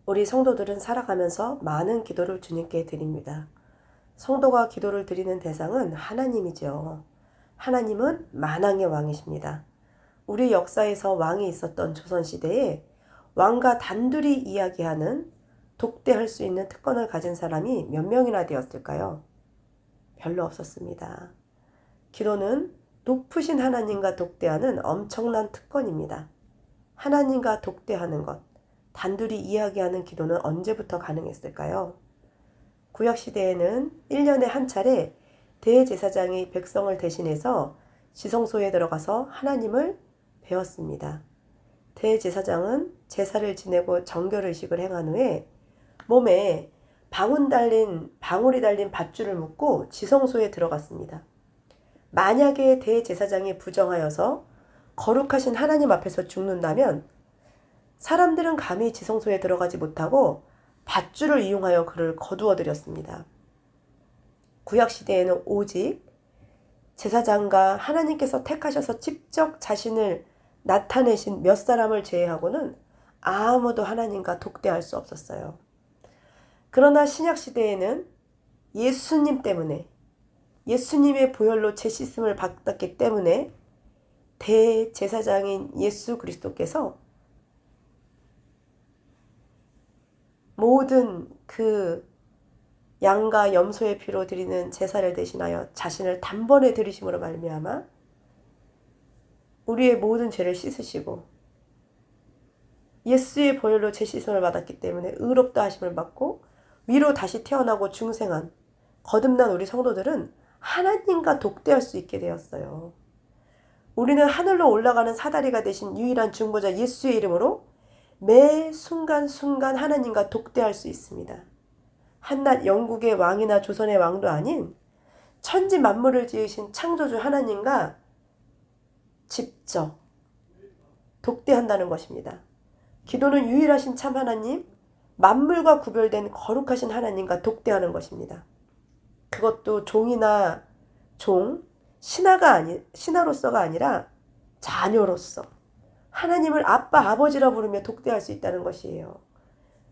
우리 성도들은 살아가면서 많은 기도를 주님께 드립니다. 성도가 기도를 드리는 대상은 하나님이죠. 하나님은 만왕의 왕이십니다. 우리 역사에서 왕이 있었던 조선시대에 왕과 단둘이 이야기하는 독대할 수 있는 특권을 가진 사람이 몇 명이나 되었을까요? 별로 없었습니다. 기도는 높으신 하나님과 독대하는 엄청난 특권입니다. 하나님과 독대하는 것, 단둘이 이야기하는 기도는 언제부터 가능했을까요? 구약시대에는 1년에 한 차례 대제사장이 백성을 대신해서 지성소에 들어가서 하나님을 배웠습니다. 대제사장은 제사를 지내고 정결의식을 행한 후에 몸에 방울이 달린 밧줄을 묶고 지성소에 들어갔습니다. 만약에 대제사장이 부정하여서 거룩하신 하나님 앞에서 죽는다면 사람들은 감히 지성소에 들어가지 못하고 밧줄을 이용하여 그를 거두어들였습니다. 구약시대에는 오직 제사장과 하나님께서 택하셔서 직접 자신을 나타내신 몇 사람을 제외하고는 아무도 하나님과 독대할 수 없었어요. 그러나 신약시대에는 예수님 때문에, 예수님의 보혈로 죄 씻음을 받았기 때문에 대제사장인 예수 그리스도께서 모든 그 양과 염소의 피로 드리는 제사를 대신하여 자신을 단번에 드리심으로 말미암아 우리의 모든 죄를 씻으시고 예수의 보혈로 죄 씻음을 받았기 때문에 의롭다 하심을 받고 위로 다시 태어나고 중생한 거듭난 우리 성도들은 하나님과 독대할 수 있게 되었어요. 우리는 하늘로 올라가는 사다리가 되신 유일한 중보자 예수의 이름으로 매 순간순간 하나님과 독대할 수 있습니다. 한낱 영국의 왕이나 조선의 왕도 아닌 천지 만물을 지으신 창조주 하나님과 직접 독대한다는 것입니다. 기도는 유일하신 참 하나님, 만물과 구별된 거룩하신 하나님과 독대하는 것입니다. 그것도 종이나 신하로서가 아니라 자녀로서 하나님을 아빠, 아버지라 부르며 독대할 수 있다는 것이에요.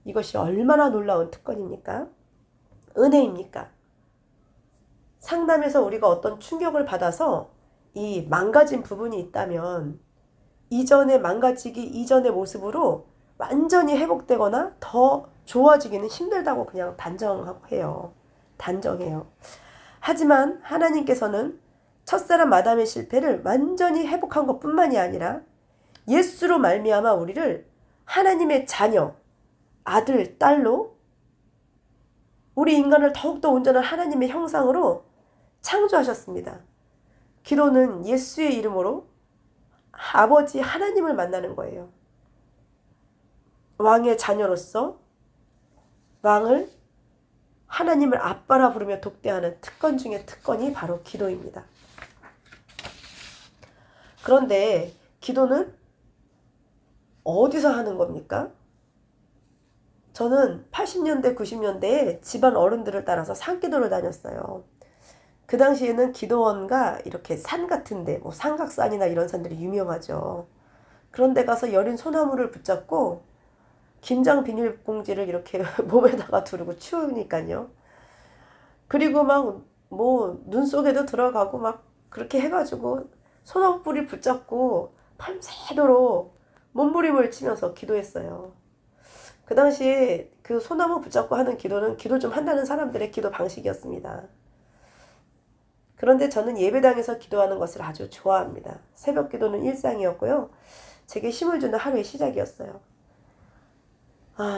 이것이 얼마나 놀라운 특권입니까? 은혜입니까? 상담에서 우리가 어떤 충격을 받아서 이 망가진 부분이 있다면 망가지기 이전의 모습으로 완전히 회복되거나 더 좋아지기는 힘들다고 그냥 단정해요. 하지만 하나님께서는 첫사람 아담의 실패를 완전히 회복한 것뿐만이 아니라 예수로 말미암아 우리를 하나님의 자녀, 아들, 딸로 우리 인간을 더욱더 온전한 하나님의 형상으로 창조하셨습니다. 기도는 예수의 이름으로 아버지 하나님을 만나는 거예요. 왕의 자녀로서 왕을 하나님을 아빠라 부르며 독대하는 특권 중에 특권이 바로 기도입니다. 그런데 기도는 어디서 하는 겁니까? 저는 80년대, 90년대에 집안 어른들을 따라서 산기도를 다녔어요. 그 당시에는 기도원가 이렇게 산 같은데, 삼각산이나 이런 산들이 유명하죠. 그런 데 가서 여린 소나무를 붙잡고 김장 비닐봉지를 이렇게 몸에다가 두르고 추우니까요. 그리고 눈 속에도 들어가고 그렇게 해가지고 소나무 뿌리 붙잡고 밤새도록 몸부림을 치면서 기도했어요. 그 당시에 그 소나무 붙잡고 하는 기도는 기도 좀 한다는 사람들의 기도 방식이었습니다. 그런데 저는 예배당에서 기도하는 것을 아주 좋아합니다. 새벽 기도는 일상이었고요. 제게 힘을 주는 하루의 시작이었어요.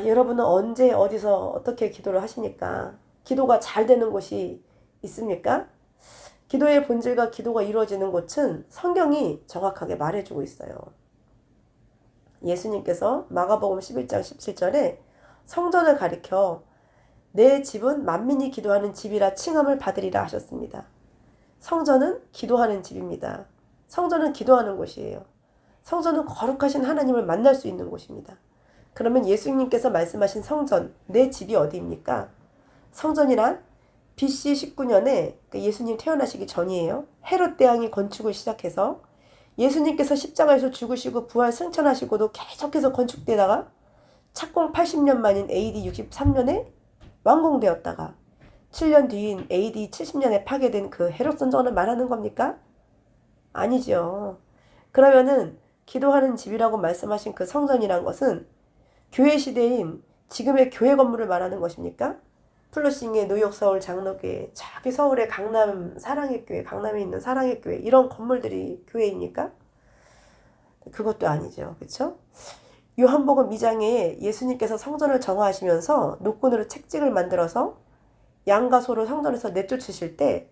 여러분은 언제 어디서 어떻게 기도를 하십니까? 기도가 잘 되는 곳이 있습니까? 기도의 본질과 기도가 이루어지는 곳은 성경이 정확하게 말해주고 있어요. 예수님께서 마가복음 11장 17절에 성전을 가리켜 내 집은 만민이 기도하는 집이라 칭함을 받으리라 하셨습니다. 성전은 기도하는 집입니다. 성전은 기도하는 곳이에요. 성전은 거룩하신 하나님을 만날 수 있는 곳입니다. 그러면 예수님께서 말씀하신 성전, 내 집이 어디입니까? 성전이란 BC 19년에 예수님 태어나시기 전이에요. 헤롯 대왕이 건축을 시작해서 예수님께서 십자가에서 죽으시고 부활 승천하시고도 계속해서 건축되다가 착공 80년 만인 AD 63년에 완공되었다가 7년 뒤인 AD 70년에 파괴된 그 헤롯 성전을 말하는 겁니까? 아니죠. 그러면은 기도하는 집이라고 말씀하신 그 성전이란 것은 교회 시대인 지금의 교회 건물을 말하는 것입니까? 플러싱의 뉴욕 서울 장로교회, 저기 서울의 강남 사랑의 교회, 강남에 있는 사랑의 교회 이런 건물들이 교회입니까? 그것도 아니죠. 그렇죠? 요한복음 2장에 예수님께서 성전을 정화하시면서 노끈으로 책찍을 만들어서 양과 소를 성전에서 내쫓으실 때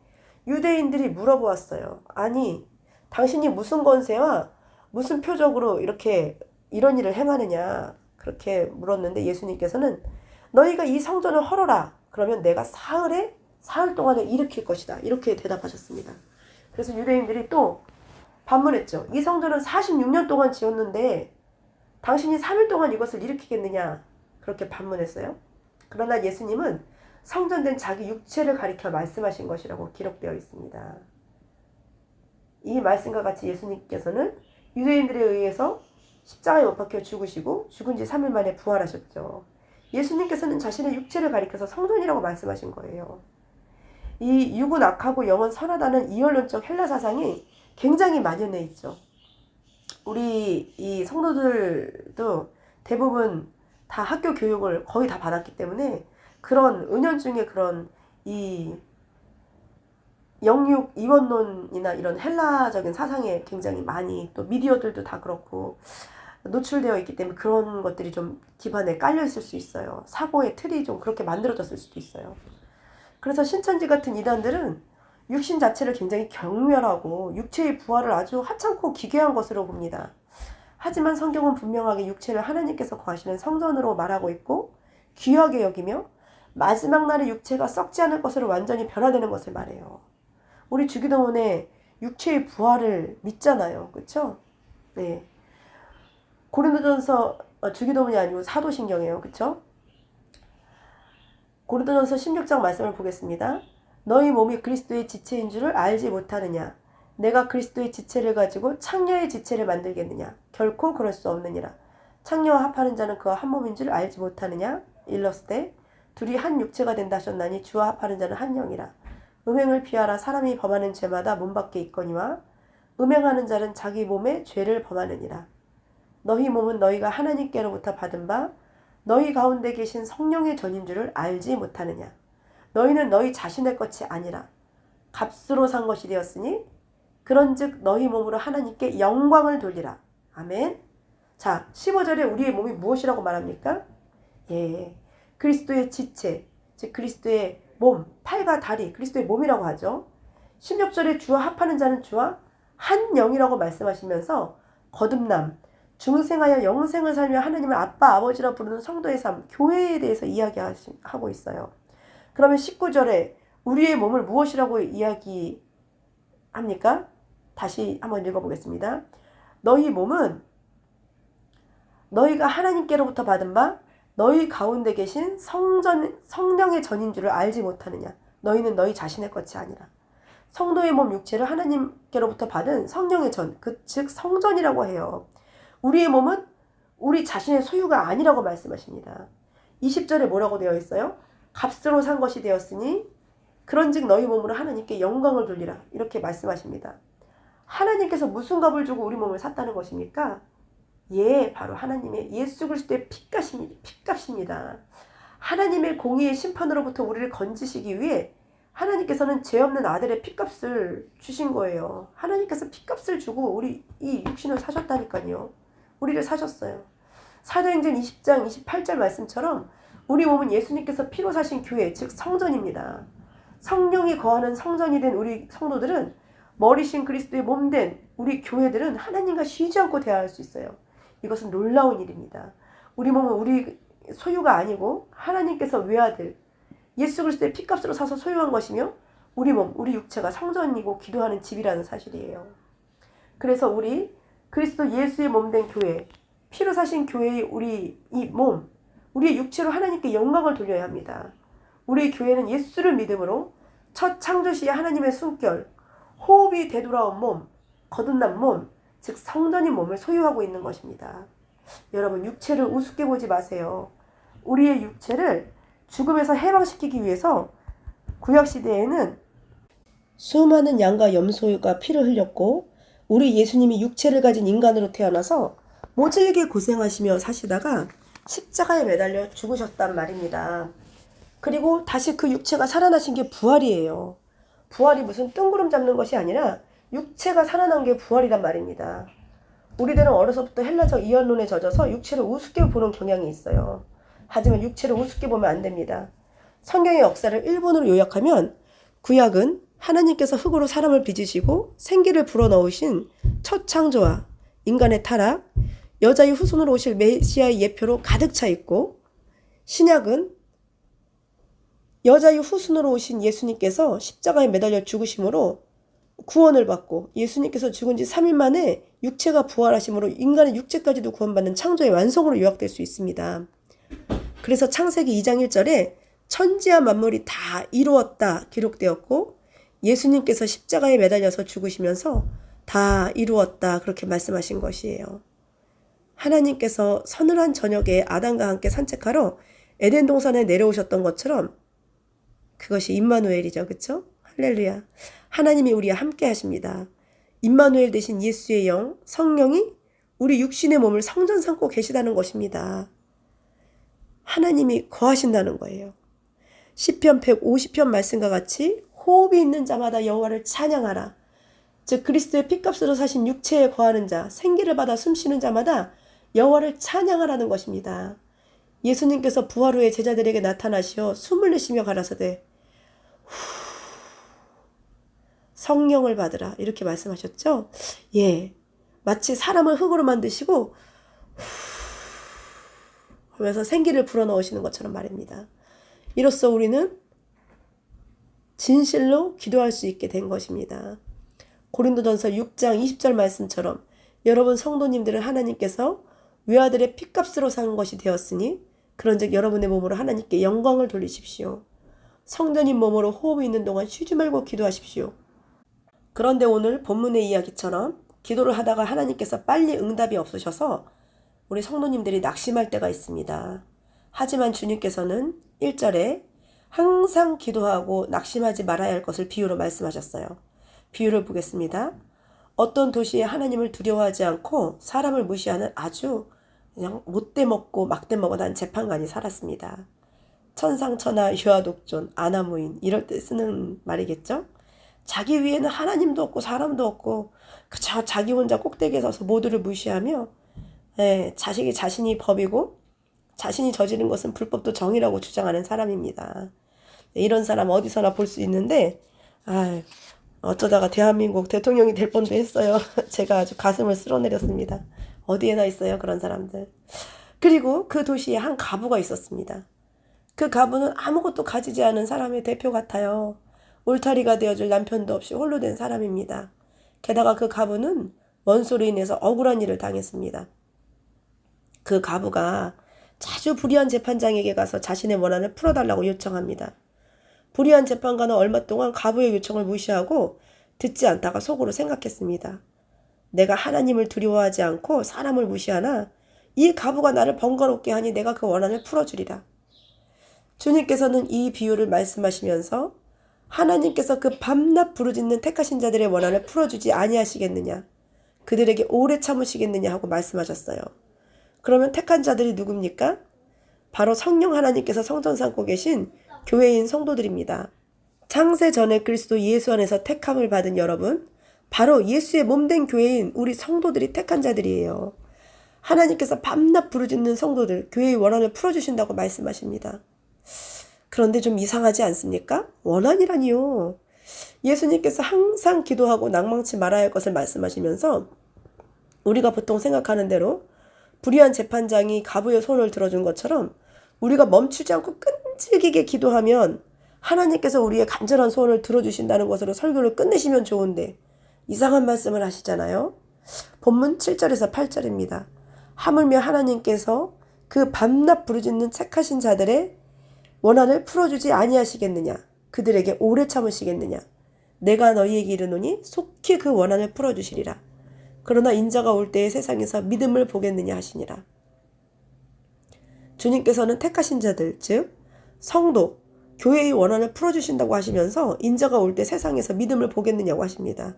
유대인들이 물어보았어요. 아니, 당신이 무슨 권세와 무슨 표적으로 이렇게 이런 일을 행하느냐 그렇게 물었는데 예수님께서는 너희가 이 성전을 헐어라. 그러면 내가 사흘 동안에 일으킬 것이다. 이렇게 대답하셨습니다. 그래서 유대인들이 또 반문했죠. 이 성전은 46년 동안 지었는데 당신이 3일 동안 이것을 일으키겠느냐 그렇게 반문했어요. 그러나 예수님은 성전된 자기 육체를 가리켜 말씀하신 것이라고 기록되어 있습니다. 이 말씀과 같이 예수님께서는 유대인들에 의해서 십자가에 못 박혀 죽으시고 죽은 지 3일 만에 부활하셨죠. 예수님께서는 자신의 육체를 가리켜서 성전이라고 말씀하신 거예요. 이 육은 악하고 영은 선하다는 이원론적 헬라 사상이 굉장히 만연해 있죠. 우리 이 성도들도 대부분 다 학교 교육을 거의 다 받았기 때문에 그런 은연중에 그런 이 영육 이원론이나 이런 헬라적인 사상에 굉장히 많이 또 미디어들도 다 그렇고 노출되어 있기 때문에 그런 것들이 좀 기반에 깔려 있을 수 있어요. 사고의 틀이 좀 그렇게 만들어졌을 수도 있어요. 그래서 신천지 같은 이단들은 육신 자체를 굉장히 경멸하고 육체의 부활을 아주 하찮고 기괴한 것으로 봅니다. 하지만 성경은 분명하게 육체를 하나님께서 거하시는 성전으로 말하고 있고 귀하게 여기며 마지막 날에 육체가 썩지 않을 것으로 완전히 변화되는 것을 말해요. 우리 주기도문에 육체의 부활을 믿잖아요. 그렇죠? 네. 고린도전서 주기도문이 아니고 사도신경이에요. 그렇죠? 고린도전서 16장 말씀을 보겠습니다. 너희 몸이 그리스도의 지체인 줄을 알지 못하느냐? 내가 그리스도의 지체를 가지고 창녀의 지체를 만들겠느냐? 결코 그럴 수 없느니라. 창녀와 합하는 자는 그와 한 몸인 줄 알지 못하느냐? 일러스되 둘이 한 육체가 된다 하셨나니 주와 합하는 자는 한 영이라. 음행을 피하라. 사람이 범하는 죄마다 문 밖에 있거니와 음행하는 자는 자기 몸에 죄를 범하느니라. 너희 몸은 너희가 하나님께로부터 받은 바 너희 가운데 계신 성령의 전인 줄을 알지 못하느냐. 너희는 너희 자신의 것이 아니라 값으로 산 것이 되었으니 그런즉 너희 몸으로 하나님께 영광을 돌리라. 아멘. 자, 15절에 우리의 몸이 무엇이라고 말합니까? 예, 그리스도의 지체, 즉 그리스도의 몸, 팔과 다리, 그리스도의 몸이라고 하죠. 16절에 주와 합하는 자는 주와 한 영이라고 말씀하시면서 거듭남, 중생하여 영생을 살며 하나님을 아빠, 아버지라 부르는 성도의 삶, 교회에 대해서 이야기하고 있어요. 그러면 19절에 우리의 몸을 무엇이라고 이야기합니까? 다시 한번 읽어보겠습니다. 너희 몸은 너희가 하나님께로부터 받은 바 너희 가운데 계신 성령의 전인 줄을 알지 못하느냐. 너희는 너희 자신의 것이 아니라. 성도의 몸 육체를 하나님께로부터 받은 성령의 전, 즉 성전이라고 해요. 우리의 몸은 우리 자신의 소유가 아니라고 말씀하십니다. 20절에 뭐라고 되어 있어요? 값으로 산 것이 되었으니 그런즉 너희 몸으로 하나님께 영광을 돌리라. 이렇게 말씀하십니다. 하나님께서 무슨 값을 주고 우리 몸을 샀다는 것입니까? 예, 바로 하나님의 예수 그리스도의 핏값입니다. 하나님의 공의의 심판으로부터 우리를 건지시기 위해 하나님께서는 죄 없는 아들의 핏값을 주신 거예요. 하나님께서 핏값을 주고 우리 이 육신을 사셨다니까요. 우리를 사셨어요. 사도행전 20장 28절 말씀처럼 우리 몸은 예수님께서 피로 사신 교회, 즉 성전입니다. 성령이 거하는 성전이 된 우리 성도들은 머리신 그리스도의 몸된 우리 교회들은 하나님과 쉬지 않고 대화할 수 있어요. 이것은 놀라운 일입니다. 우리 몸은 우리 소유가 아니고 하나님께서 외아들 예수 그리스도의 핏값으로 사서 소유한 것이며 우리 몸, 우리 육체가 성전이고 기도하는 집이라는 사실이에요. 그래서 우리 그리스도 예수의 몸된 교회, 피로 사신 교회의 우리 이 몸, 우리의 육체로 하나님께 영광을 돌려야 합니다. 우리 교회는 예수를 믿음으로 첫 창조 시에 하나님의 숨결, 호흡이 되돌아온 몸, 거듭난 몸, 즉 성전인 몸을 소유하고 있는 것입니다. 여러분, 육체를 우습게 보지 마세요. 우리의 육체를 죽음에서 해방시키기 위해서 구약시대에는 수많은 양과 염소가 피를 흘렸고 우리 예수님이 육체를 가진 인간으로 태어나서 모질게 고생하시며 사시다가 십자가에 매달려 죽으셨단 말입니다. 그리고 다시 그 육체가 살아나신 게 부활이에요. 부활이 무슨 뜬구름 잡는 것이 아니라 육체가 살아난 게 부활이란 말입니다. 우리들은 어려서부터 헬라적 이원론에 젖어서 육체를 우습게 보는 경향이 있어요. 하지만 육체를 우습게 보면 안 됩니다. 성경의 역사를 일본어로 요약하면 구약은 하나님께서 흙으로 사람을 빚으시고 생기를 불어넣으신 첫 창조와 인간의 타락, 여자의 후손으로 오실 메시아의 예표로 가득 차 있고, 신약은 여자의 후손으로 오신 예수님께서 십자가에 매달려 죽으심으로 구원을 받고 예수님께서 죽은 지 3일 만에 육체가 부활하심으로 인간의 육체까지도 구원받는 창조의 완성으로 요약될 수 있습니다. 그래서 창세기 2장 1절에 천지와 만물이 다 이루었다 기록되었고 예수님께서 십자가에 매달려서 죽으시면서 다 이루었다 그렇게 말씀하신 것이에요. 하나님께서 서늘한 저녁에 아담과 함께 산책하러 에덴 동산에 내려오셨던 것처럼 그것이 임마누엘이죠. 그렇죠? 할렐루야. 하나님이 우리와 함께 하십니다. 임마누엘 대신 예수의 영, 성령이 우리 육신의 몸을 성전 삼고 계시다는 것입니다. 하나님이 거하신다는 거예요. 시편 150편 말씀과 같이 호흡이 있는 자마다 여호와를 찬양하라. 즉 그리스도의 피값으로 사신 육체에 거하는 자, 생기를 받아 숨쉬는 자마다 여호와를 찬양하라는 것입니다. 예수님께서 부활 후에 제자들에게 나타나시어 숨을 내쉬며 가라사대 성령을 받으라 이렇게 말씀하셨죠. 예, 마치 사람을 흙으로 만드시고 하면서 생기를 불어넣으시는 것처럼 말입니다. 이로써 우리는 진실로 기도할 수 있게 된 것입니다. 고린도전서 6장 20절 말씀처럼 여러분 성도님들은 하나님께서 외아들의 피값으로 산 것이 되었으니 그런즉 여러분의 몸으로 하나님께 영광을 돌리십시오. 성전인 몸으로 호흡이 있는 동안 쉬지 말고 기도하십시오. 그런데 오늘 본문의 이야기처럼 기도를 하다가 하나님께서 빨리 응답이 없으셔서 우리 성도님들이 낙심할 때가 있습니다. 하지만 주님께서는 1절에 항상 기도하고 낙심하지 말아야 할 것을 비유로 말씀하셨어요. 비유를 보겠습니다. 어떤 도시에 하나님을 두려워하지 않고 사람을 무시하는 아주 그냥 못돼 먹고 막대 먹어난 재판관이 살았습니다. 천상천하 유아독존 아나무인 이럴 때 쓰는 말이겠죠. 자기 위에는 하나님도 없고 사람도 없고 그저 자기 혼자 꼭대기에 서서 모두를 무시하며 자신이 법이고 자신이 저지른 것은 불법도 정의라고 주장하는 사람입니다. 이런 사람 어디서나 볼 수 있는데 어쩌다가 대한민국 대통령이 될 뻔도 했어요. 제가 아주 가슴을 쓸어내렸습니다. 어디에나 있어요 그런 사람들. 그리고 그 도시에 한 가부가 있었습니다. 그 가부는 아무것도 가지지 않은 사람의 대표 같아요. 울타리가 되어줄 남편도 없이 홀로 된 사람입니다. 게다가 그 가부는 원수로 인해서 억울한 일을 당했습니다. 그 가부가 자주 불의한 재판장에게 가서 자신의 원한을 풀어달라고 요청합니다. 불의한 재판관은 얼마 동안 가부의 요청을 무시하고 듣지 않다가 속으로 생각했습니다. 내가 하나님을 두려워하지 않고 사람을 무시하나 이 가부가 나를 번거롭게 하니 내가 그 원한을 풀어주리라. 주님께서는 이 비유를 말씀하시면서 하나님께서 그 밤낮 부르짖는 택하신 자들의 원한을 풀어주지 아니하시겠느냐, 그들에게 오래 참으시겠느냐 하고 말씀하셨어요. 그러면 택한 자들이 누굽니까? 바로 성령 하나님께서 성전 삼고 계신 교회인 성도들입니다. 창세 전에 그리스도 예수 안에서 택함을 받은 여러분, 바로 예수의 몸된 교회인 우리 성도들이 택한 자들이에요. 하나님께서 밤낮 부르짖는 성도들, 교회의 원한을 풀어주신다고 말씀하십니다. 그런데 좀 이상하지 않습니까? 원한이라니요. 예수님께서 항상 기도하고 낭망치 말아야 할 것을 말씀하시면서 우리가 보통 생각하는 대로 불의한 재판장이 가부의 손을 들어준 것처럼 우리가 멈추지 않고 끈질기게 기도하면 하나님께서 우리의 간절한 소원을 들어주신다는 것으로 설교를 끝내시면 좋은데 이상한 말씀을 하시잖아요. 본문 7절에서 8절입니다. 하물며 하나님께서 그 밤낮 부르짖는 택하신 자들의 원한을 풀어주지 아니하시겠느냐, 그들에게 오래 참으시겠느냐, 내가 너희에게 이르노니 속히 그 원한을 풀어주시리라. 그러나 인자가 올 때에 세상에서 믿음을 보겠느냐 하시니라. 주님께서는 택하신 자들, 즉 성도, 교회의 원한을 풀어주신다고 하시면서 인자가 올 때 세상에서 믿음을 보겠느냐고 하십니다.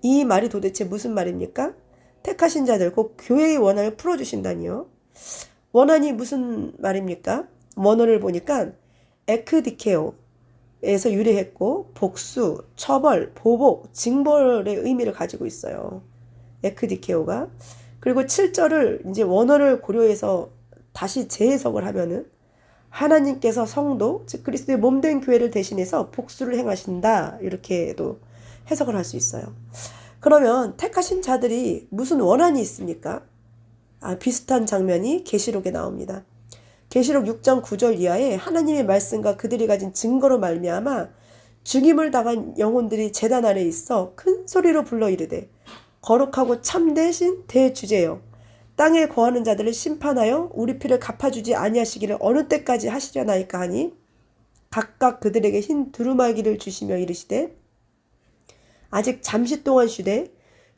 이 말이 도대체 무슨 말입니까? 택하신 자들, 곧 교회의 원한을 풀어주신다니요. 원한이 무슨 말입니까? 원어를 보니까 에크디케오에서 유래했고 복수, 처벌, 보복, 징벌의 의미를 가지고 있어요. 에크디케오가. 그리고 7절을 이제 원어를 고려해서 다시 재해석을 하면은 하나님께서 성도, 즉 그리스도의 몸된 교회를 대신해서 복수를 행하신다. 이렇게도 해석을 할 수 있어요. 그러면 택하신 자들이 무슨 원한이 있습니까? 비슷한 장면이 계시록에 나옵니다. 계시록 6장 9절 이하에 하나님의 말씀과 그들이 가진 증거로 말미암아 죽임을 당한 영혼들이 제단 아래에 있어 큰 소리로 불러 이르되 거룩하고 참되신 대주제여 땅에 거하는 자들을 심판하여 우리 피를 갚아주지 아니하시기를 어느 때까지 하시려나이까 하니 각각 그들에게 흰 두루마기를 주시며 이르시되 아직 잠시 동안 쉬되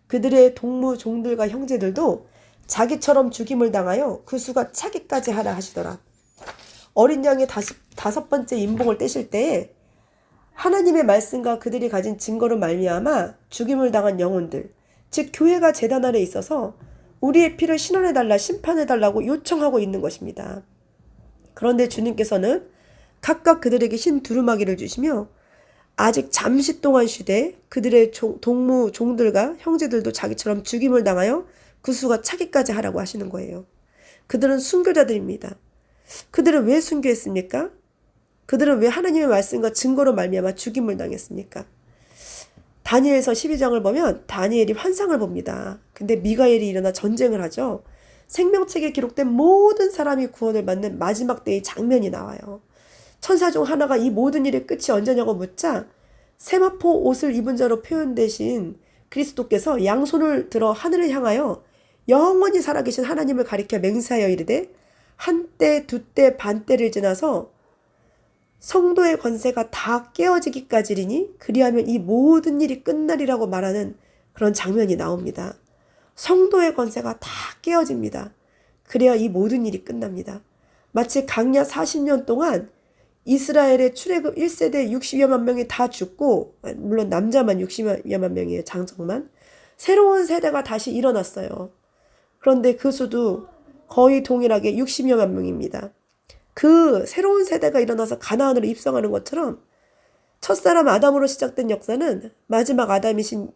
그들의 동무 종들과 형제들도 자기처럼 죽임을 당하여 그 수가 차기까지 하라 하시더라. 어린 양의 다섯 번째 인봉을 떼실 때에 하나님의 말씀과 그들이 가진 증거로 말미암아 죽임을 당한 영혼들, 즉 교회가 제단 아래 있어서 우리의 피를 신원해달라, 심판해달라고 요청하고 있는 것입니다. 그런데 주님께서는 각각 그들에게 흰 두루마기를 주시며 아직 잠시 동안 쉬되 그들의 동무 종들과 형제들도 자기처럼 죽임을 당하여 그 수가 차기까지 하라고 하시는 거예요. 그들은 순교자들입니다. 그들은 왜 순교했습니까? 그들은 왜 하나님의 말씀과 증거로 말미암아 죽임을 당했습니까? 다니엘서 12장을 보면 다니엘이 환상을 봅니다. 근데 미가엘이 일어나 전쟁을 하죠. 생명책에 기록된 모든 사람이 구원을 받는 마지막 때의 장면이 나와요. 천사 중 하나가 이 모든 일의 끝이 언제냐고 묻자 세마포 옷을 입은 자로 표현되신 그리스도께서 양손을 들어 하늘을 향하여 영원히 살아계신 하나님을 가리켜 맹세하여 이르되 한때, 두때, 반때를 지나서 성도의 권세가 다 깨어지기까지리니 그리하면 이 모든 일이 끝나리라고 말하는 그런 장면이 나옵니다. 성도의 권세가 다 깨어집니다. 그래야 이 모든 일이 끝납니다. 마치 강야 40년 동안 이스라엘의 출애굽 1세대 60여만 명이 다 죽고, 물론 남자만 60여만 명이에요. 장정만. 새로운 세대가 다시 일어났어요. 그런데 그 수도 거의 동일하게 60여만 명입니다. 그 새로운 세대가 일어나서 가나안으로 입성하는 것처럼 첫사람 아담으로 시작된 역사는 마지막 아담이신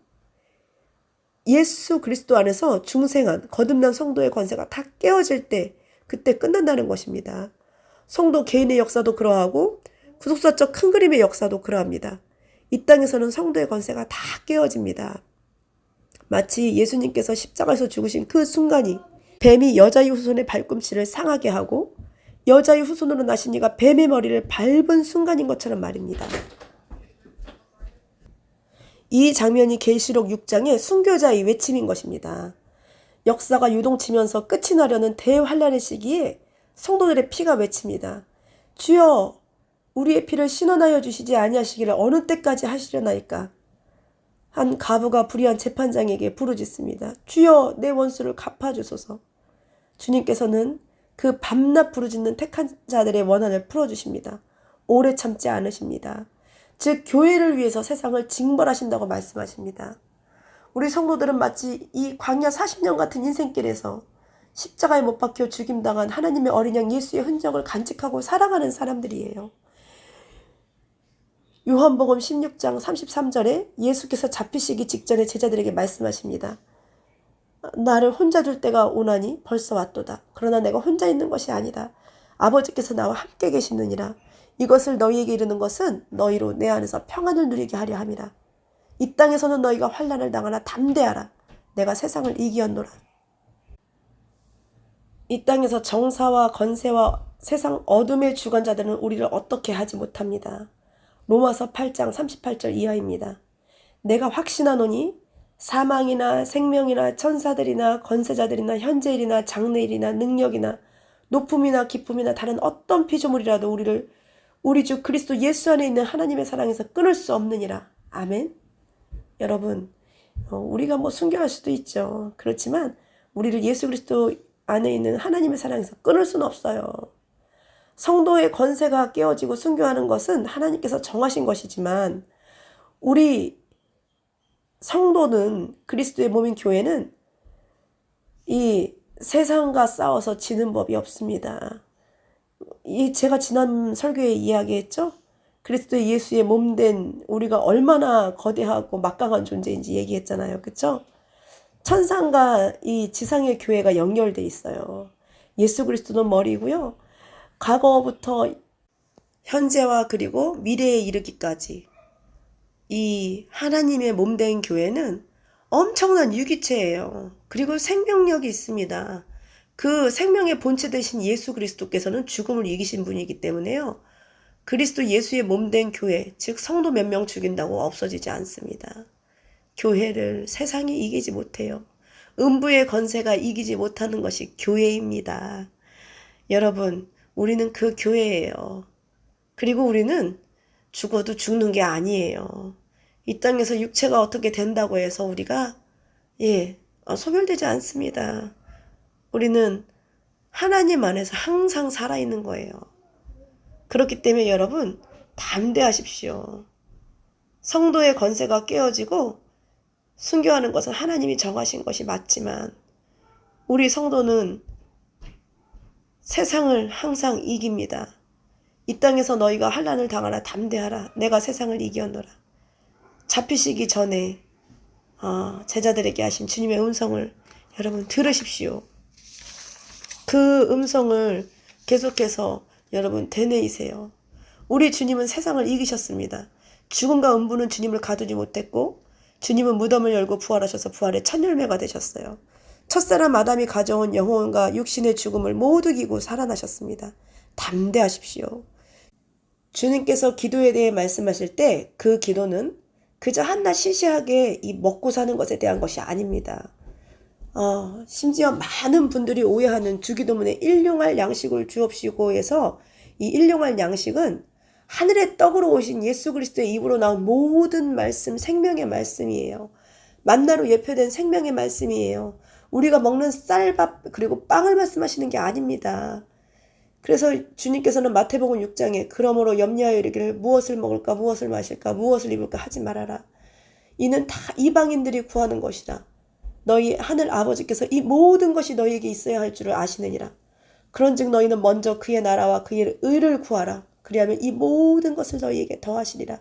예수 그리스도 안에서 중생한 거듭난 성도의 권세가 다 깨어질 때 그때 끝난다는 것입니다. 성도 개인의 역사도 그러하고 구속사적 큰 그림의 역사도 그러합니다. 이 땅에서는 성도의 권세가 다 깨어집니다. 마치 예수님께서 십자가에서 죽으신 그 순간이 뱀이 여자의 후손의 발꿈치를 상하게 하고 여자의 후손으로 나신 이가 뱀의 머리를 밟은 순간인 것처럼 말입니다. 이 장면이 계시록 6장의 순교자의 외침인 것입니다. 역사가 유동치면서 끝이 나려는 대환란의 시기에 성도들의 피가 외칩니다. 주여 우리의 피를 신원하여 주시지 아니하시기를 어느 때까지 하시려나이까. 한 가부가 불의한 재판장에게 부르짖습니다. 주여 내 원수를 갚아주소서. 주님께서는 그 밤낮 부르짖는 택한 자들의 원한을 풀어주십니다. 오래 참지 않으십니다. 즉 교회를 위해서 세상을 징벌하신다고 말씀하십니다. 우리 성도들은 마치 이 광야 40년 같은 인생길에서 십자가에 못 박혀 죽임당한 하나님의 어린 양 예수의 흔적을 간직하고 살아가는 사람들이에요. 요한복음 16장 33절에 예수께서 잡히시기 직전에 제자들에게 말씀하십니다. 나를 혼자 둘 때가 오나니 벌써 왔도다. 그러나 내가 혼자 있는 것이 아니다. 아버지께서 나와 함께 계시느니라. 이것을 너희에게 이르는 것은 너희로 내 안에서 평안을 누리게 하려 함이라. 이 땅에서는 너희가 환난을 당하나 담대하라. 내가 세상을 이기었노라. 이 땅에서 정사와 건세와 세상 어둠의 주관자들은 우리를 어떻게 하지 못합니다. 로마서 8장 38절 이하입니다. 내가 확신하노니 사망이나 생명이나 천사들이나 권세자들이나 현재일이나 장래일이나 능력이나 높음이나 기쁨이나 다른 어떤 피조물이라도 우리를 우리 주 그리스도 예수 안에 있는 하나님의 사랑에서 끊을 수 없느니라. 아멘. 여러분, 우리가 순교할 수도 있죠. 그렇지만 우리를 예수 그리스도 안에 있는 하나님의 사랑에서 끊을 수는 없어요. 성도의 권세가 깨어지고 순교하는 것은 하나님께서 정하신 것이지만 우리 성도는 그리스도의 몸인 교회는 이 세상과 싸워서 지는 법이 없습니다. 제가 지난 설교에 이야기했죠? 그리스도의 예수의 몸된 우리가 얼마나 거대하고 막강한 존재인지 얘기했잖아요. 그쵸? 천상과 이 지상의 교회가 연결돼 있어요. 예수 그리스도는 머리고요. 과거부터 현재와 그리고 미래에 이르기까지 이 하나님의 몸된 교회는 엄청난 유기체예요. 그리고 생명력이 있습니다. 그 생명의 본체 되신 예수 그리스도께서는 죽음을 이기신 분이기 때문에요. 그리스도 예수의 몸된 교회, 즉 성도 몇 명 죽인다고 없어지지 않습니다. 교회를 세상이 이기지 못해요. 음부의 권세가 이기지 못하는 것이 교회입니다. 여러분, 우리는 그 교회예요. 그리고 우리는 죽어도 죽는 게 아니에요. 이 땅에서 육체가 어떻게 된다고 해서 우리가 소멸되지 않습니다. 우리는 하나님 안에서 항상 살아있는 거예요. 그렇기 때문에 여러분 담대하십시오. 성도의 권세가 깨어지고 순교하는 것은 하나님이 정하신 것이 맞지만 우리 성도는 세상을 항상 이깁니다. 이 땅에서 너희가 환난을 당하라 담대하라 내가 세상을 이겼노라. 잡히시기 전에 제자들에게 하신 주님의 음성을 여러분 들으십시오. 그 음성을 계속해서 여러분 되뇌이세요. 우리 주님은 세상을 이기셨습니다. 죽음과 음부는 주님을 가두지 못했고 주님은 무덤을 열고 부활하셔서 부활의 첫 열매가 되셨어요. 첫사람 아담이 가져온 영혼과 육신의 죽음을 모두 이기고 살아나셨습니다. 담대하십시오. 주님께서 기도에 대해 말씀하실 때 그 기도는 그저 한낱 시시하게 이 먹고 사는 것에 대한 것이 아닙니다. 심지어 많은 분들이 오해하는 주기도문에 일용할 양식을 주옵시고 해서 이 일용할 양식은 하늘의 떡으로 오신 예수 그리스도의 입으로 나온 모든 말씀, 생명의 말씀이에요. 만나로 예표된 생명의 말씀이에요. 우리가 먹는 쌀밥 그리고 빵을 말씀하시는 게 아닙니다. 그래서 주님께서는 마태복음 6장에 그러므로 염려하여 이르기를 무엇을 먹을까 무엇을 마실까 무엇을 입을까 하지 말아라. 이는 다 이방인들이 구하는 것이다. 너희 하늘 아버지께서 이 모든 것이 너희에게 있어야 할 줄을 아시느니라. 그런즉 너희는 먼저 그의 나라와 그의 의를 구하라. 그리하면 이 모든 것을 너희에게 더하시리라.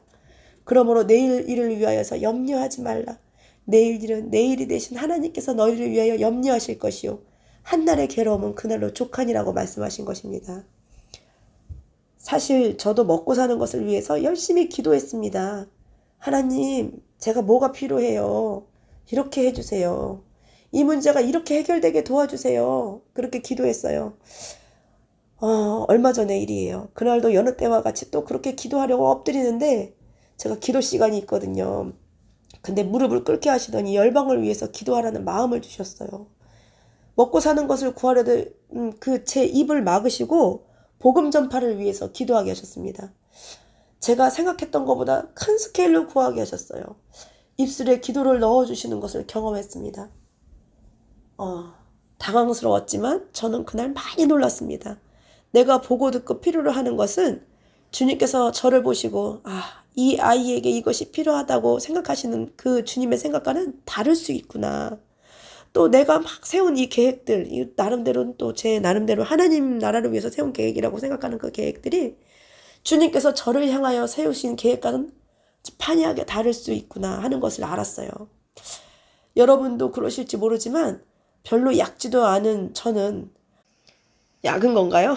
그러므로 내일 일을 위하여서 염려하지 말라. 내일 일은 내일이 되신 하나님께서 너희를 위하여 염려하실 것이요 한날의 괴로움은 그날로 족하니라고 말씀하신 것입니다. 사실 저도 먹고 사는 것을 위해서 열심히 기도했습니다. 하나님, 제가 뭐가 필요해요? 이렇게 해주세요. 이 문제가 이렇게 해결되게 도와주세요. 그렇게 기도했어요. 얼마 전의 일이에요. 그날도 여느 때와 같이 또 그렇게 기도하려고 엎드리는데 제가 기도 시간이 있거든요. 근데 무릎을 꿇게 하시더니 열방을 위해서 기도하라는 마음을 주셨어요. 먹고 사는 것을 구하려던 그 제 입을 막으시고 복음 전파를 위해서 기도하게 하셨습니다. 제가 생각했던 것보다 큰 스케일로 구하게 하셨어요. 입술에 기도를 넣어주시는 것을 경험했습니다. 당황스러웠지만 저는 그날 많이 놀랐습니다. 내가 보고 듣고 필요로 하는 것은 주님께서 저를 보시고 이 아이에게 이것이 필요하다고 생각하시는 그 주님의 생각과는 다를 수 있구나. 또 내가 막 세운 이 계획들, 이 나름대로는 또 제 나름대로 하나님 나라를 위해서 세운 계획이라고 생각하는 그 계획들이 주님께서 저를 향하여 세우신 계획과는 판이하게 다를 수 있구나 하는 것을 알았어요. 여러분도 그러실지 모르지만 별로 약지도 않은 저는 약은 건가요?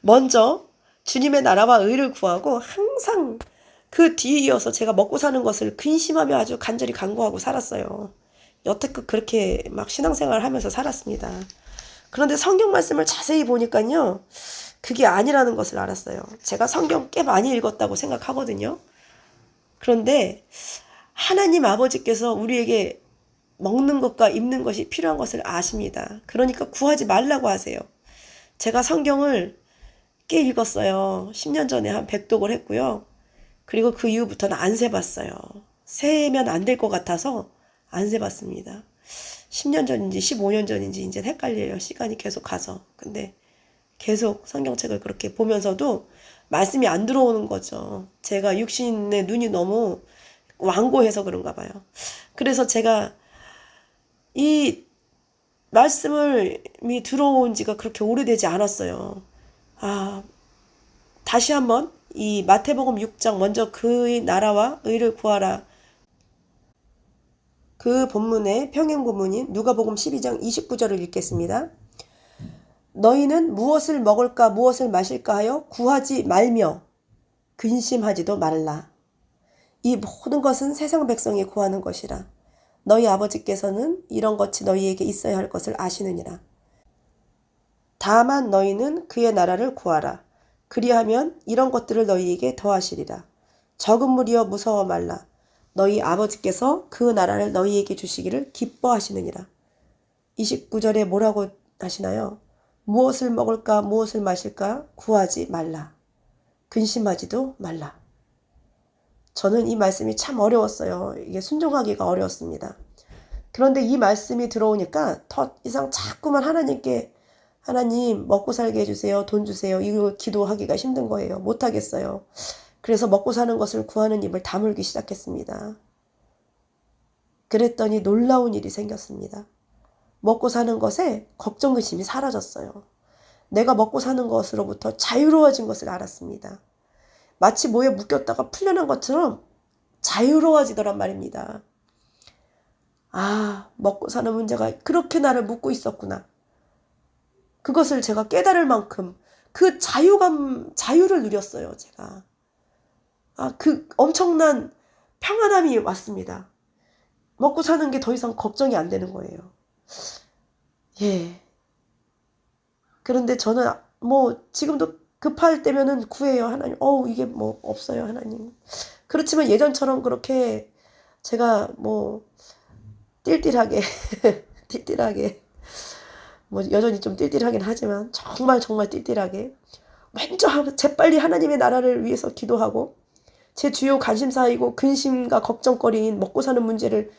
먼저 주님의 나라와 의를 구하고 항상 그 뒤에 이어서 제가 먹고 사는 것을 근심하며 아주 간절히 간구하고 살았어요. 여태껏 그렇게 막 신앙생활을 하면서 살았습니다. 그런데 성경 말씀을 자세히 보니까요. 그게 아니라는 것을 알았어요. 제가 성경 꽤 많이 읽었다고 생각하거든요. 그런데 하나님 아버지께서 우리에게 먹는 것과 입는 것이 필요한 것을 아십니다. 그러니까 구하지 말라고 하세요. 제가 성경을 꽤 읽었어요. 10년 전에 한 100독을 했고요. 그리고 그 이후부터는 안 세봤어요. 세면 안 될 것 같아서 안 세봤습니다. 10년 전인지 15년 전인지 이제 헷갈려요. 시간이 계속 가서. 근데 계속 성경책을 그렇게 보면서도 말씀이 안 들어오는 거죠. 제가 육신의 눈이 너무 완고해서 그런가 봐요. 그래서 제가 이 말씀이 들어온 지가 그렇게 오래되지 않았어요. 아, 다시 한번 이 마태복음 6장 먼저 그의 나라와 의를 구하라. 그 본문의 평행 본문인 누가복음 12장 29절을 읽겠습니다. 너희는 무엇을 먹을까 무엇을 마실까 하여 구하지 말며 근심하지도 말라. 이 모든 것은 세상 백성이 구하는 것이라. 너희 아버지께서는 이런 것이 너희에게 있어야 할 것을 아시느니라. 다만 너희는 그의 나라를 구하라. 그리하면 이런 것들을 너희에게 더하시리라. 적은 무리여 무서워 말라. 너희 아버지께서 그 나라를 너희에게 주시기를 기뻐하시느니라. 29절에 뭐라고 하시나요? 무엇을 먹을까 무엇을 마실까 구하지 말라. 근심하지도 말라. 저는 이 말씀이 참 어려웠어요. 이게 순종하기가 어려웠습니다. 그런데 이 말씀이 들어오니까 더 이상 자꾸만 하나님께 하나님 먹고 살게 해주세요. 돈 주세요. 이거 기도하기가 힘든 거예요. 못하겠어요. 그래서 먹고 사는 것을 구하는 입을 다물기 시작했습니다. 그랬더니 놀라운 일이 생겼습니다. 먹고 사는 것에 걱정, 의심이 사라졌어요. 내가 먹고 사는 것으로부터 자유로워진 것을 알았습니다. 마치 뭐에 묶였다가 풀려난 것처럼 자유로워지더란 말입니다. 아, 먹고 사는 문제가 그렇게 나를 묶고 있었구나. 그것을 제가 깨달을 만큼 그 자유를 누렸어요, 제가. 그 엄청난 평안함이 왔습니다. 먹고 사는 게 더 이상 걱정이 안 되는 거예요. 예. 그런데 저는 지금도 급할 때면은 구해요, 하나님. 이게 없어요, 하나님. 그렇지만 예전처럼 그렇게 제가 띨띨하게, 띨띨하게, 여전히 좀 띨띨하긴 하지만, 정말 띨띨하게, 먼저 재빨리 하나님의 나라를 위해서 기도하고, 제 주요 관심사이고 근심과 걱정거리인 먹고 사는 문제를,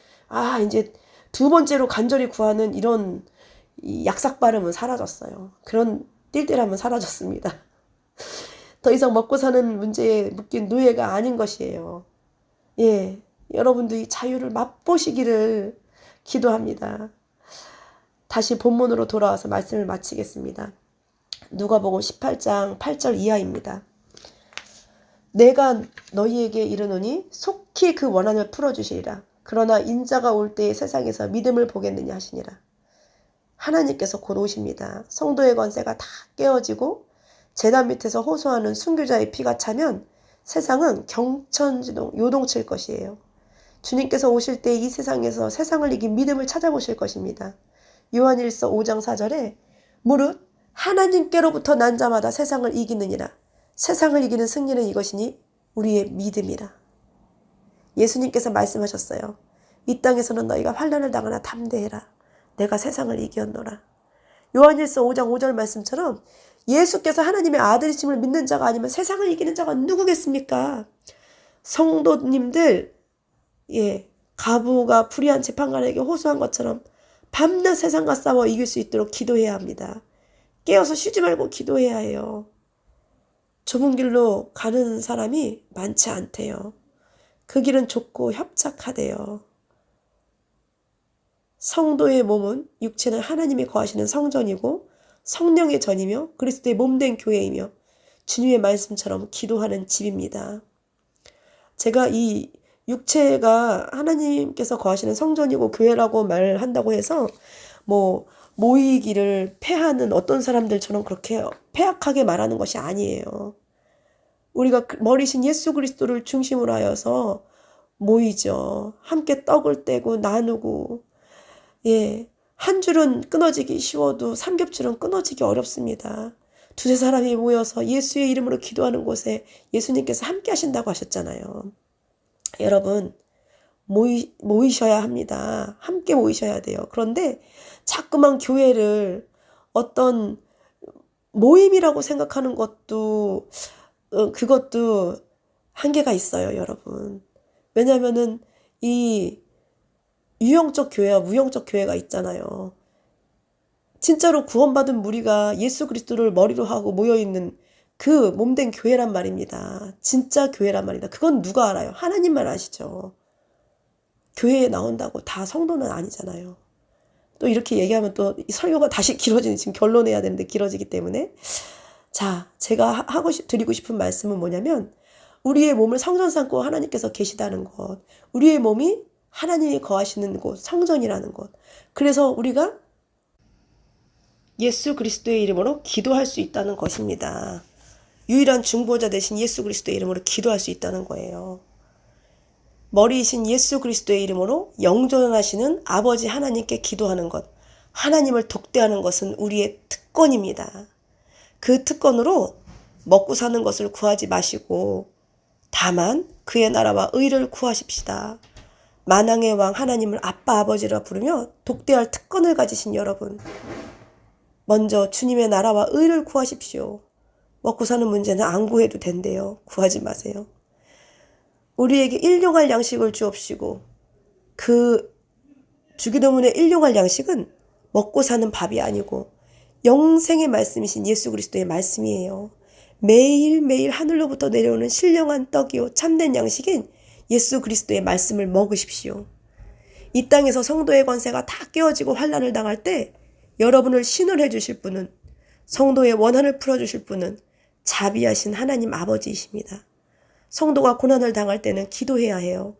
이제 두 번째로 간절히 구하는 이런 이 약삭빠름은 사라졌어요. 그런 띨띨함은 사라졌습니다. 더 이상 먹고 사는 문제에 묶인 노예가 아닌 것이에요. 예, 여러분들이 자유를 맛보시기를 기도합니다. 다시 본문으로 돌아와서 말씀을 마치겠습니다. 누가복음 18장 8절 이하입니다. 내가 너희에게 이르노니 속히 그 원한을 풀어주시리라. 그러나 인자가 올 때에 세상에서 믿음을 보겠느냐 하시니라. 하나님께서 곧 오십니다. 성도의 권세가 다 깨어지고 제단 밑에서 호소하는 순교자의 피가 차면 세상은 경천지동 요동칠 것이에요. 주님께서 오실 때 이 세상에서 세상을 이긴 믿음을 찾아보실 것입니다. 요한일서 5장 4절에 무릇 하나님께로부터 난 자마다 세상을 이기느니라. 세상을 이기는 승리는 이것이니 우리의 믿음이라. 예수님께서 말씀하셨어요. 이 땅에서는 너희가 환난을 당하나 담대해라. 내가 세상을 이겼노라. 요한일서 5장 5절 말씀처럼 예수께서 하나님의 아들이심을 믿는 자가 아니면 세상을 이기는 자가 누구겠습니까? 성도님들, 가부가 불의한 재판관에게 호소한 것처럼 밤낮 세상과 싸워 이길 수 있도록 기도해야 합니다. 깨어서 쉬지 말고 기도해야 해요. 좁은 길로 가는 사람이 많지 않대요. 그 길은 좁고 협착하대요. 성도의 몸은 육체는 하나님이 거하시는 성전이고 성령의 전이며 그리스도의 몸된 교회이며 주님의 말씀처럼 기도하는 집입니다. 제가 이 육체가 하나님께서 거하시는 성전이고 교회라고 말한다고 해서 모이기를 패하는 어떤 사람들처럼 그렇게 패악하게 말하는 것이 아니에요. 우리가 머리신 예수 그리스도를 중심으로 하여서 모이죠. 함께 떡을 떼고 나누고, 한 줄은 끊어지기 쉬워도 삼겹줄은 끊어지기 어렵습니다. 두세 사람이 모여서 예수의 이름으로 기도하는 곳에 예수님께서 함께 하신다고 하셨잖아요. 여러분, 모이셔야 합니다. 함께 모이셔야 돼요. 그런데 자꾸만 교회를 어떤 모임이라고 생각하는 것도 그것도 한계가 있어요, 여러분. 왜냐면은 이 유형적 교회와 무형적 교회가 있잖아요. 진짜로 구원받은 무리가 예수 그리스도를 머리로 하고 모여있는 그 몸된 교회란 말입니다. 진짜 교회란 말입니다. 그건 누가 알아요? 하나님만 아시죠. 교회에 나온다고 다 성도는 아니잖아요. 또 이렇게 얘기하면 또 설교가 다시 길어지는, 지금 결론해야 되는데 길어지기 때문에. 자, 제가 드리고 싶은 말씀은 뭐냐면, 우리의 몸을 성전 삼고 하나님께서 계시다는 것, 우리의 몸이 하나님이 거하시는 곳, 성전이라는 것. 그래서 우리가 예수 그리스도의 이름으로 기도할 수 있다는 것입니다. 유일한 중보자 되신 예수 그리스도의 이름으로 기도할 수 있다는 거예요. 머리이신 예수 그리스도의 이름으로 영존하시는 아버지 하나님께 기도하는 것, 하나님을 독대하는 것은 우리의 특권입니다. 그 특권으로 먹고 사는 것을 구하지 마시고 다만 그의 나라와 의를 구하십시다. 만왕의 왕 하나님을 아빠 아버지라 부르며 독대할 특권을 가지신 여러분, 먼저 주님의 나라와 의를 구하십시오. 먹고 사는 문제는 안 구해도 된대요. 구하지 마세요. 우리에게 일용할 양식을 주옵시고, 그 주기도문의 일용할 양식은 먹고 사는 밥이 아니고 영생의 말씀이신 예수 그리스도의 말씀이에요. 매일매일 하늘로부터 내려오는 신령한 떡이요 참된 양식인 예수 그리스도의 말씀을 먹으십시오. 이 땅에서 성도의 권세가 다 깨어지고 환난을 당할 때 여러분을 신원해 주실 분은, 성도의 원한을 풀어주실 분은 자비하신 하나님 아버지이십니다. 성도가 고난을 당할 때는 기도해야 해요.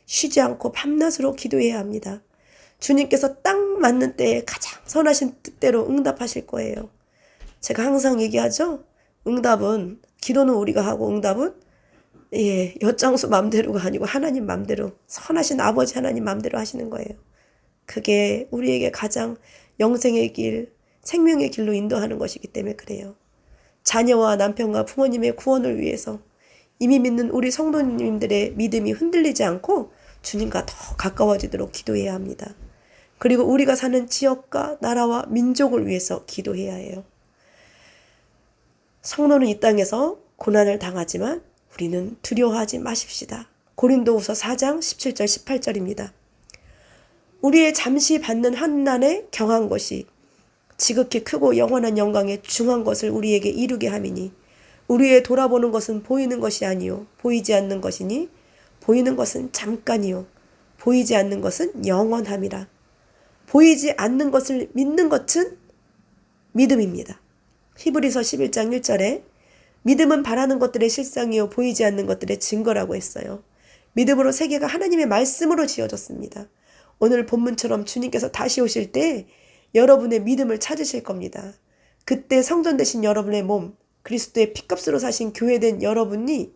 쉬지 않고 밤낮으로 기도해야 합니다. 주님께서 딱 맞는 때에 가장 선하신 뜻대로 응답하실 거예요. 제가 항상 얘기하죠. 응답은, 기도는 우리가 하고 응답은 엿장수 맘대로가 아니고 하나님 맘대로, 선하신 아버지 하나님 맘대로 하시는 거예요. 그게 우리에게 가장 영생의 길, 생명의 길로 인도하는 것이기 때문에 그래요. 자녀와 남편과 부모님의 구원을 위해서 이미 믿는 우리 성도님들의 믿음이 흔들리지 않고 주님과 더 가까워지도록 기도해야 합니다. 그리고 우리가 사는 지역과 나라와 민족을 위해서 기도해야 해요. 성도는 이 땅에서 고난을 당하지만 우리는 두려워하지 마십시다. 고린도후서 4장 17절 18절입니다. 우리의 잠시 받는 환난에 경한 것이 지극히 크고 영원한 영광에 중한 것을 우리에게 이루게 함이니, 우리의 돌아보는 것은 보이는 것이 아니요 보이지 않는 것이니, 보이는 것은 잠깐이요 보이지 않는 것은 영원함이라. 보이지 않는 것을 믿는 것은 믿음입니다. 히브리서 11장 1절에 믿음은 바라는 것들의 실상이요 보이지 않는 것들의 증거라고 했어요. 믿음으로 세계가 하나님의 말씀으로 지어졌습니다. 오늘 본문처럼 주님께서 다시 오실 때 여러분의 믿음을 찾으실 겁니다. 그때 성전 되신 여러분의 몸, 그리스도의 피값으로 사신 교회된 여러분이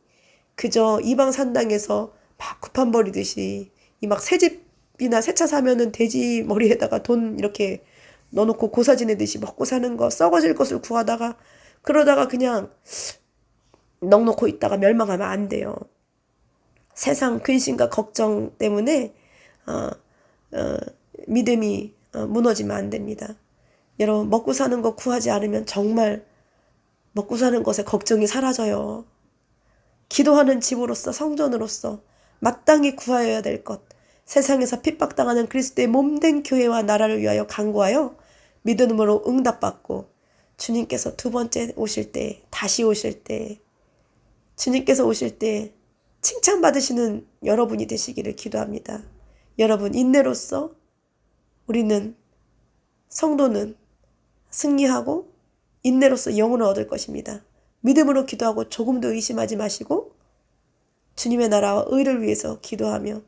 그저 이방 산당에서 막 구판 벌이듯이 이 막 새집이나 새 차 사면은 돼지 머리에다가 돈 이렇게 넣어놓고 고사 지내듯이 먹고 사는 거, 썩어질 것을 구하다가 그러다가 그냥 넉놓고 있다가 멸망하면 안 돼요. 세상 근심과 걱정 때문에 믿음이 무너지면 안 됩니다. 여러분, 먹고 사는 거 구하지 않으면 정말 먹고 사는 것에 걱정이 사라져요. 기도하는 집으로서, 성전으로서 마땅히 구하여야 될 것, 세상에서 핍박당하는 그리스도의 몸된 교회와 나라를 위하여 간구하여 믿음으로 응답받고 주님께서 두 번째 오실 때, 다시 오실 때, 주님께서 오실 때 칭찬받으시는 여러분이 되시기를 기도합니다. 여러분, 인내로서 우리는, 성도는 승리하고 인내로서 영혼을 얻을 것입니다. 믿음으로 기도하고 조금도 의심하지 마시고 주님의 나라와 의를 위해서 기도하며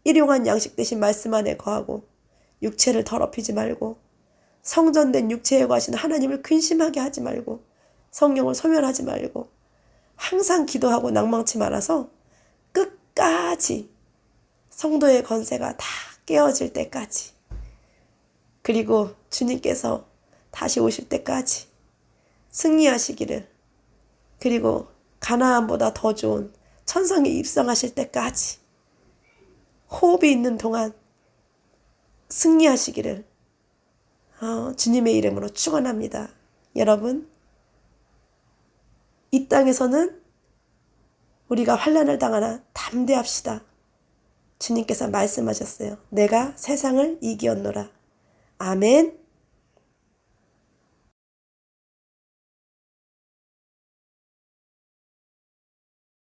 일용한 양식 대신 말씀 안에 거하고 육체를 더럽히지 말고 성전된 육체에 거하신 하나님을 근심하게 하지 말고 성령을 소멸하지 말고 항상 기도하고 낭망치 말아서 끝까지 성도의 권세가 다 깨어질 때까지, 그리고 주님께서 다시 오실 때까지 승리하시기를, 그리고 가나안보다 더 좋은 천성에 입성하실 때까지 호흡이 있는 동안 승리하시기를 주님의 이름으로 축원합니다. 여러분, 이 땅에서는 우리가 환난을 당하나 담대합시다. 주님께서 말씀하셨어요. 내가 세상을 이기었노라. 아멘.